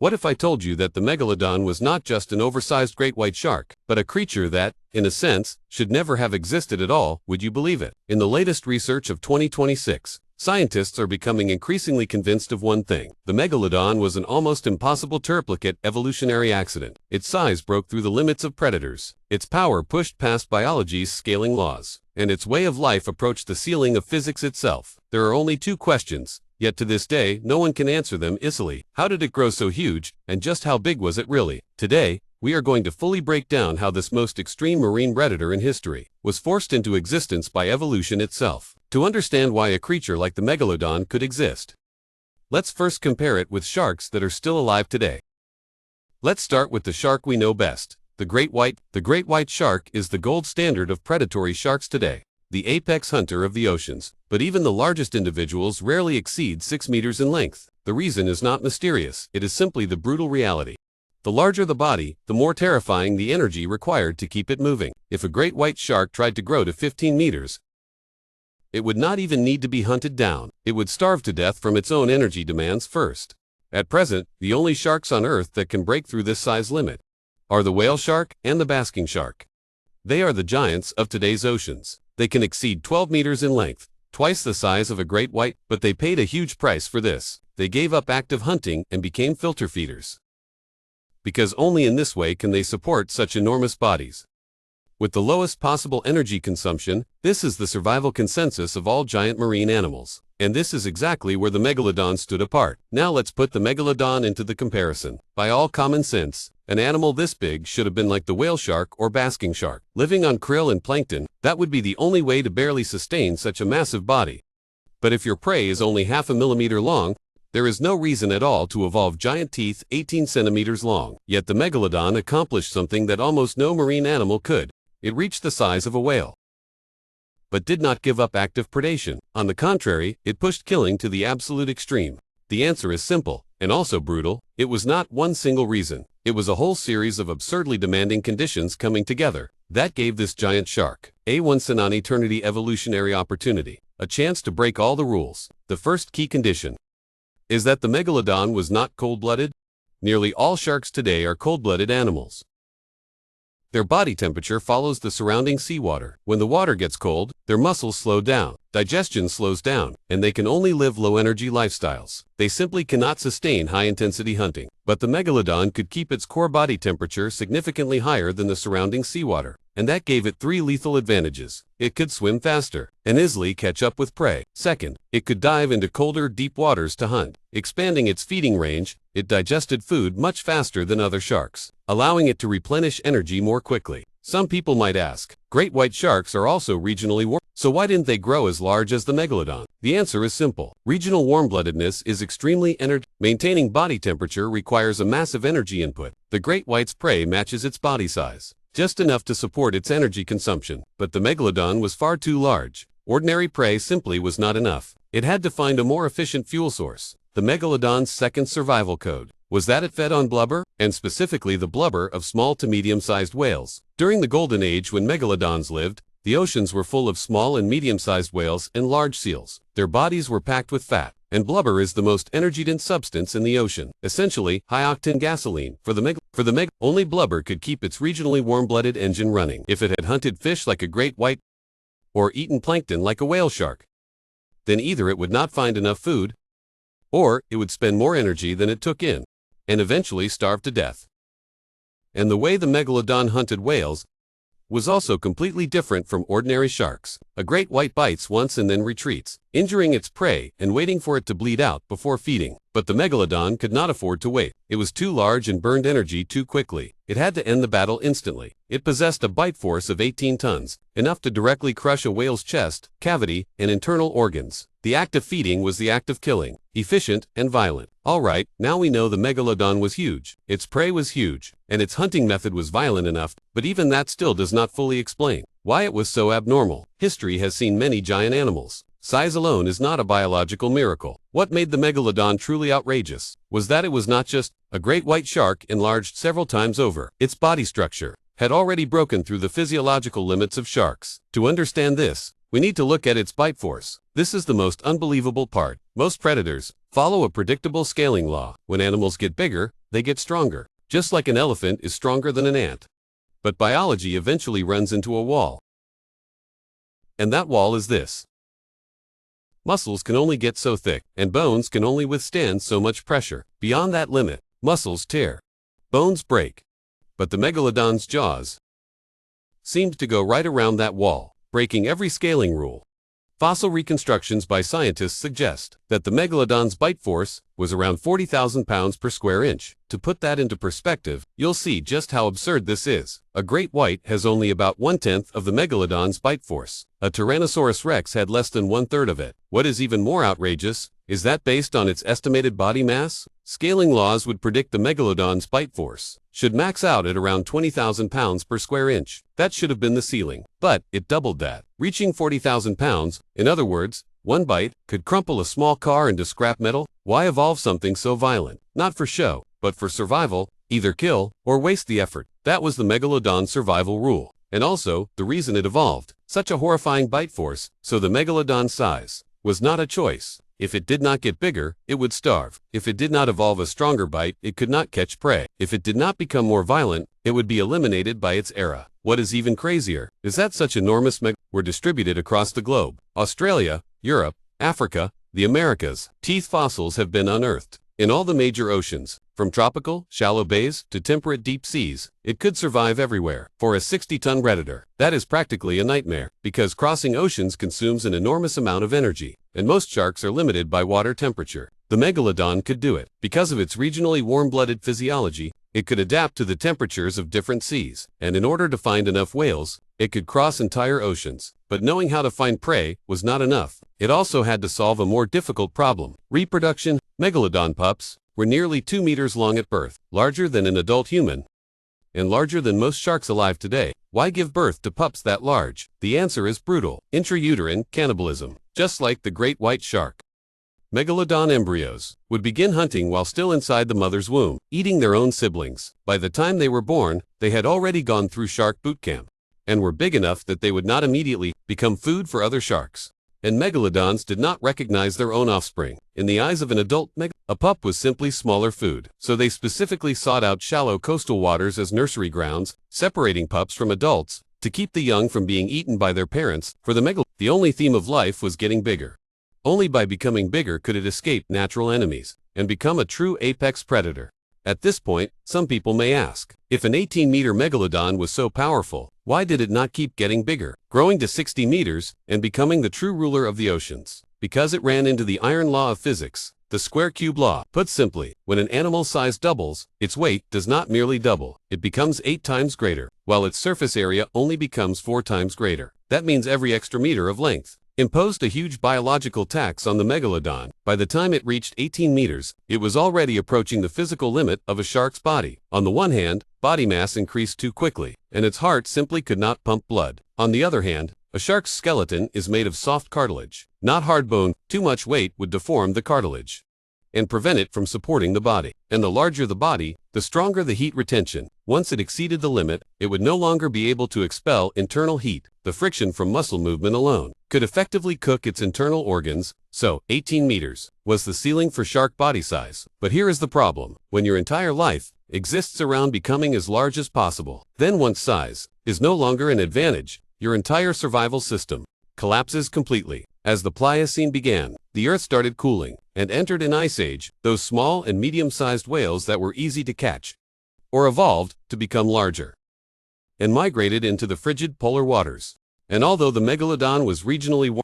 What if I told you that the Megalodon was not just an oversized great white shark, but a creature that, in a sense, should never have existed at all? Would you believe it? In the latest research of 2026, scientists are becoming increasingly convinced of one thing. The Megalodon was an almost impossible to replicate evolutionary accident. Its size broke through the limits of predators. Its power pushed past biology's scaling laws. And its way of life approached the ceiling of physics itself. There are only two questions, yet to this day, no one can answer them easily. How did it grow so huge, and just how big was it really? Today, we are going to fully break down how this most extreme marine predator in history was forced into existence by evolution itself. To understand why a creature like the Megalodon could exist, let's first compare it with sharks that are still alive today. Let's start with the shark we know best, the great white. The great white shark is the gold standard of predatory sharks today, the apex hunter of the oceans, but even the largest individuals rarely exceed 6 meters in length. The reason is not mysterious, it is simply the brutal reality. The larger the body, the more terrifying the energy required to keep it moving. If a great white shark tried to grow to 15 meters, it would not even need to be hunted down. It would starve to death from its own energy demands first. At present, the only sharks on Earth that can break through this size limit are the whale shark and the basking shark. They are the giants of today's oceans. They can exceed 12 meters in length, twice the size of a great white, but they paid a huge price for this. They gave up active hunting and became filter feeders, because only in this way can they support such enormous bodies. With the lowest possible energy consumption, this is the survival consensus of all giant marine animals. And this is exactly where the Megalodon stood apart. Now let's put the Megalodon into the comparison. By all common sense, an animal this big should have been like the whale shark or basking shark. Living on krill and plankton, that would be the only way to barely sustain such a massive body. But if your prey is only half a millimeter long, there is no reason at all to evolve giant teeth 18 centimeters long. Yet the Megalodon accomplished something that almost no marine animal could. It reached the size of a whale, but did not give up active predation. On the contrary, it pushed killing to the absolute extreme. The answer is simple, and also brutal. It was not one single reason. It was a whole series of absurdly demanding conditions coming together that gave this giant shark a once-in-an-eternity evolutionary opportunity, a chance to break all the rules. The first key condition is that the Megalodon was not cold-blooded. Nearly all sharks today are cold-blooded animals. Their body temperature follows the surrounding seawater. When the water gets cold, their muscles slow down, digestion slows down, and they can only live low-energy lifestyles. They simply cannot sustain high-intensity hunting. But the Megalodon could keep its core body temperature significantly higher than the surrounding seawater, and that gave it 3 lethal advantages. It could swim faster and easily catch up with prey. Second, it could dive into colder, deep waters to hunt. Expanding its feeding range, it digested food much faster than other sharks, allowing it to replenish energy more quickly. Some people might ask, great white sharks are also regionally warm, so why didn't they grow as large as the Megalodon? The answer is simple. Regional warm-bloodedness is extremely energy. Maintaining body temperature requires a massive energy input. The great white's prey matches its body size, just enough to support its energy consumption. But the Megalodon was far too large. Ordinary prey simply was not enough. It had to find a more efficient fuel source. The Megalodon's second survival code was that it fed on blubber, and specifically the blubber of small to medium-sized whales. During the golden age when Megalodons lived, the oceans were full of small and medium-sized whales and large seals. Their bodies were packed with fat, and blubber is the most energy-dense substance in the ocean. Essentially, high-octane gasoline. For the only blubber could keep its regionally warm-blooded engine running. If it had hunted fish like a great white or eaten plankton like a whale shark, then either it would not find enough food, or it would spend more energy than it took in, and eventually starve to death. And the way the Megalodon hunted whales was also completely different from ordinary sharks. A great white bites once and then retreats, injuring its prey and waiting for it to bleed out before feeding. But the Megalodon could not afford to wait. It was too large and burned energy too quickly. It had to end the battle instantly. It possessed a bite force of 18 tons, enough to directly crush a whale's chest, cavity, and internal organs. The act of feeding was the act of killing, efficient and violent. Alright, now we know the Megalodon was huge, its prey was huge, and its hunting method was violent enough, but even that still does not fully explain why it was so abnormal. History has seen many giant animals. Size alone is not a biological miracle. What made the Megalodon truly outrageous was that it was not just a great white shark enlarged several times over. Its body structure had already broken through the physiological limits of sharks. To understand this, we need to look at its bite force. This is the most unbelievable part. Most predators follow a predictable scaling law. When animals get bigger, they get stronger, just like an elephant is stronger than an ant. But biology eventually runs into a wall. And that wall is this. Muscles can only get so thick, and bones can only withstand so much pressure. Beyond that limit, muscles tear, bones break. But the megalodon's jaws seemed to go right around that wall, breaking every scaling rule. Fossil reconstructions by scientists suggest that the megalodon's bite force was around 40,000 pounds per square inch. To put that into perspective, you'll see just how absurd this is. A great white has only about 1/10 of the megalodon's bite force. A Tyrannosaurus rex had less than 1/3 of it. What is even more outrageous is that based on its estimated body mass, scaling laws would predict the megalodon's bite force should max out at around 20,000 pounds per square inch. That should have been the ceiling. But it doubled that, reaching 40,000 pounds. In other words, one bite could crumple a small car into scrap metal. Why evolve something so violent? Not for show, but for survival. Either kill or waste the effort. That was the megalodon's survival rule. And also, the reason it evolved such a horrifying bite force. So the megalodon's size was not a choice. If it did not get bigger, it would starve. If it did not evolve a stronger bite, it could not catch prey. If it did not become more violent, it would be eliminated by its era. What is even crazier is that such enormous were distributed across the globe. Australia, Europe, Africa, the Americas. Teeth fossils have been unearthed in all the major oceans, from tropical, shallow bays to temperate deep seas. It could survive everywhere. For a 60-ton predator, that is practically a nightmare, because crossing oceans consumes an enormous amount of energy, and most sharks are limited by water temperature. The megalodon could do it. Because of its regionally warm-blooded physiology, it could adapt to the temperatures of different seas, and in order to find enough whales, it could cross entire oceans. But knowing how to find prey was not enough. It also had to solve a more difficult problem: reproduction. Megalodon pups were nearly 2 meters long at birth, larger than an adult human, and larger than most sharks alive today. Why give birth to pups that large? The answer is brutal: intrauterine cannibalism. Just like the great white shark, megalodon embryos would begin hunting while still inside the mother's womb, eating their own siblings. By the time they were born, they had already gone through shark boot camp, and were big enough that they would not immediately become food for other sharks. And megalodons did not recognize their own offspring. In the eyes of an adult a pup was simply smaller food. So they specifically sought out shallow coastal waters as nursery grounds, separating pups from adults to keep the young from being eaten by their parents. For the the only theme of life was getting bigger. Only by becoming bigger could it escape natural enemies and become a true apex predator. At this point, some people may ask, if an 18-meter megalodon was so powerful, why did it not keep getting bigger, growing to 60 meters, and becoming the true ruler of the oceans? Because it ran into the iron law of physics, the square-cube law. Put simply, when an animal's size doubles, its weight does not merely double, it becomes 8 times greater, while its surface area only becomes 4 times greater. That means every extra meter of length imposed a huge biological tax on the megalodon. By the time it reached 18 meters, it was already approaching the physical limit of a shark's body. On the one hand, body mass increased too quickly, and its heart simply could not pump blood. On the other hand, a shark's skeleton is made of soft cartilage, not hard bone. Too much weight would deform the cartilage and prevent it from supporting the body. And the larger the body, the stronger the heat retention. Once it exceeded the limit, it would no longer be able to expel internal heat. The friction from muscle movement alone could effectively cook its internal organs. So, 18 meters was the ceiling for shark body size. But here is the problem: when your entire life exists around becoming as large as possible, then once size is no longer an advantage, your entire survival system collapses completely. As the Pliocene began, the Earth started cooling and entered an ice age. Those small and medium-sized whales that were easy to catch or evolved to become larger and migrated into the frigid polar waters. And although the megalodon was regionally warm,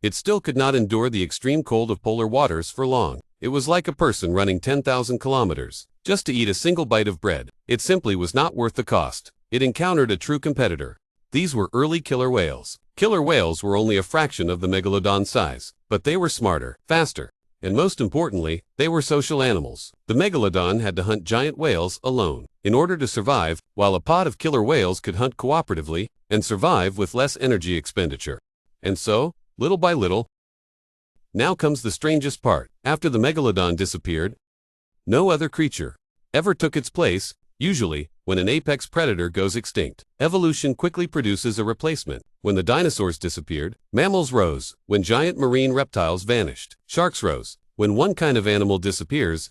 it still could not endure the extreme cold of polar waters for long. It was like a person running 10,000 kilometers just to eat a single bite of bread. It simply was not worth the cost. It encountered a true competitor. These were early killer whales. Killer whales were only a fraction of the megalodon's size, but they were smarter, faster, and most importantly, they were social animals. The megalodon had to hunt giant whales alone in order to survive, while a pod of killer whales could hunt cooperatively and survive with less energy expenditure. And so, little by little, now comes the strangest part. After the megalodon disappeared, no other creature ever took its place. Usually, when an apex predator goes extinct, evolution quickly produces a replacement. When the dinosaurs disappeared, mammals rose. When giant marine reptiles vanished, sharks rose. When one kind of animal disappears,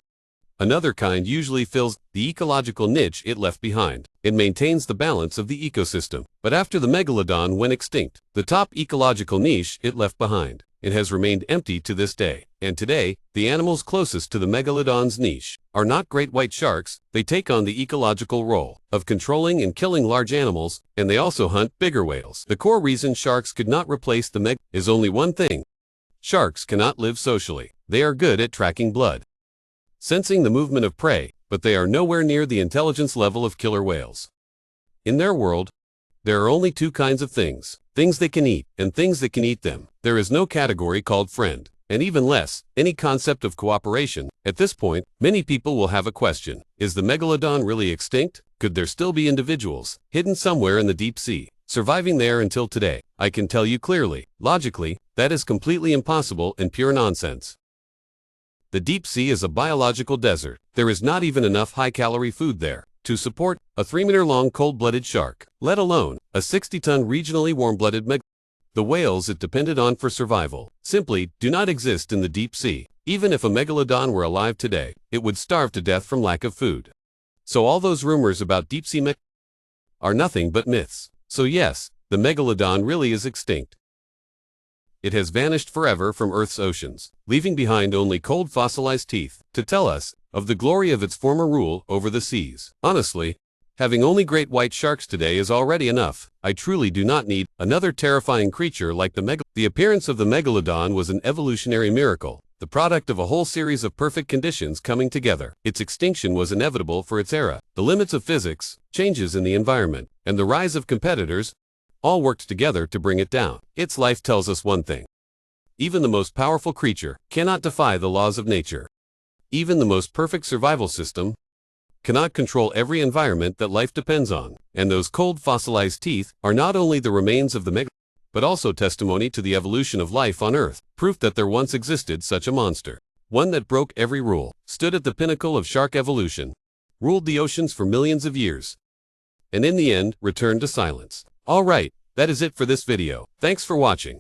Another kind usually fills the ecological niche it left behind. It maintains the balance of the ecosystem. But after the megalodon went extinct, the top ecological niche it left behind, it has remained empty to this day. And today, the animals closest to the megalodon's niche are not great white sharks. They take on the ecological role of controlling and killing large animals, and they also hunt bigger whales. The core reason sharks could not replace the meg is only one thing. Sharks cannot live socially. They are good at tracking blood, sensing the movement of prey, but they are nowhere near the intelligence level of killer whales. In their world, there are only two kinds of things they can eat and things that can eat them. There is no category called friend, and even less, any concept of cooperation. At this point, many people will have a question. Is the megalodon really extinct? Could there still be individuals, hidden somewhere in the deep sea, surviving there until today? I can tell you clearly, logically, that is completely impossible and pure nonsense. The deep sea is a biological desert. There is not even enough high-calorie food there to support a 3-meter-long cold-blooded shark, let alone a 60-ton regionally warm-blooded megalodon. The whales it depended on for survival simply do not exist in the deep sea. Even if a megalodon were alive today, it would starve to death from lack of food. So all those rumors about deep-sea megalodons are nothing but myths. So yes, the megalodon really is extinct. It has vanished forever from Earth's oceans, leaving behind only cold fossilized teeth to tell us of the glory of its former rule over the seas. Honestly, having only great white sharks today is already enough. I truly do not need another terrifying creature like the megalodon. The appearance of the megalodon was an evolutionary miracle, the product of a whole series of perfect conditions coming together. Its extinction was inevitable for its era. The limits of physics, changes in the environment, and the rise of competitors all worked together to bring it down. Its life tells us one thing. Even the most powerful creature cannot defy the laws of nature. Even the most perfect survival system cannot control every environment that life depends on. And those cold fossilized teeth are not only the remains of the megalodon, but also testimony to the evolution of life on Earth, proof that there once existed such a monster. One that broke every rule, stood at the pinnacle of shark evolution, ruled the oceans for millions of years, and in the end, returned to silence. Alright, that is it for this video. Thanks for watching.